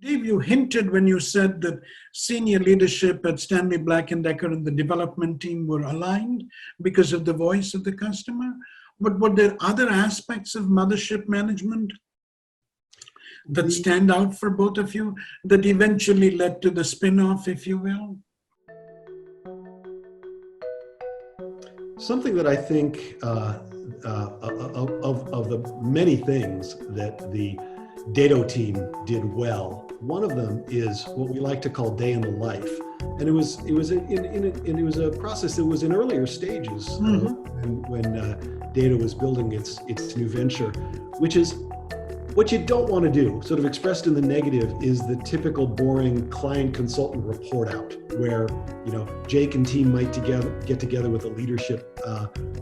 Dave, you hinted when you said that senior leadership at Stanley Black & Decker and the development team were aligned because of the voice of the customer. But were there other aspects of mothership management that stand out for both of you that eventually led to the spin-off, if you will? Something that I think of the many things that the DADO team did well, one of them is what we like to call day in the life, and it was a process that was in earlier stages when DADO was building its new venture, which is what you don't want to do, sort of expressed in the negative, is the typical boring client consultant report out, where Jake and team might get together with a leadership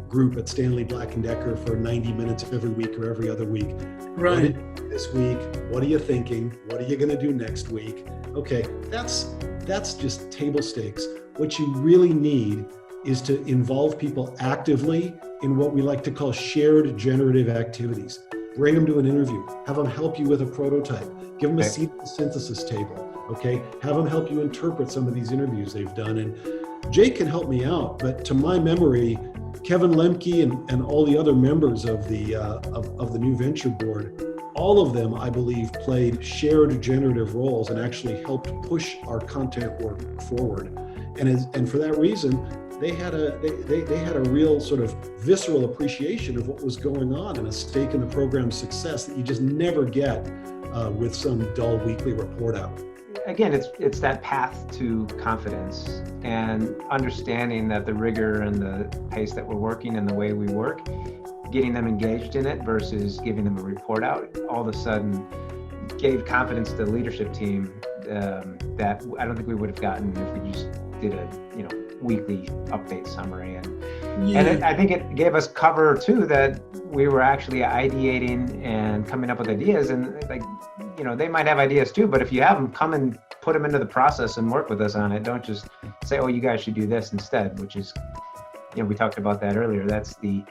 group at Stanley Black & Decker for 90 minutes every week or every other week. Right. What did you do this week? What are you thinking? What are you going to do next week? Okay, that's just table stakes. What you really need is to involve people actively in what we like to call shared generative activities. Bring them to an interview, have them help you with a prototype, give them a seat at the synthesis table, okay? Have them help you interpret some of these interviews they've done. And Jake can help me out, but to my memory, Kevin Lemke and all the other members of the new venture board, all of them, I believe, played shared generative roles and actually helped push our content work forward. And for that reason, they had a real sort of visceral appreciation of what was going on and a stake in the program's success that you just never get with some dull weekly report out. Again, it's that path to confidence and understanding that the rigor and the pace that we're working and the way we work, getting them engaged in it versus giving them a report out, all of a sudden gave confidence to the leadership team that I don't think we would have gotten if we just did a weekly update summary. And I think it gave us cover too, that we were actually ideating and coming up with ideas, and they might have ideas too, but if you have them, come and put them into the process and work with us on it. Don't just say, oh, you guys should do this instead, which is, we talked about that earlier. That's the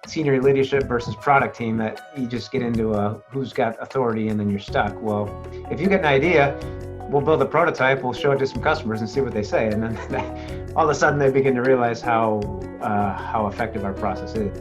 senior leadership versus product team, that you just get into who's got authority and then you're stuck. Well, if you get an idea, we'll build a prototype, we'll show it to some customers and see what they say. And then all of a sudden they begin to realize how effective our process is.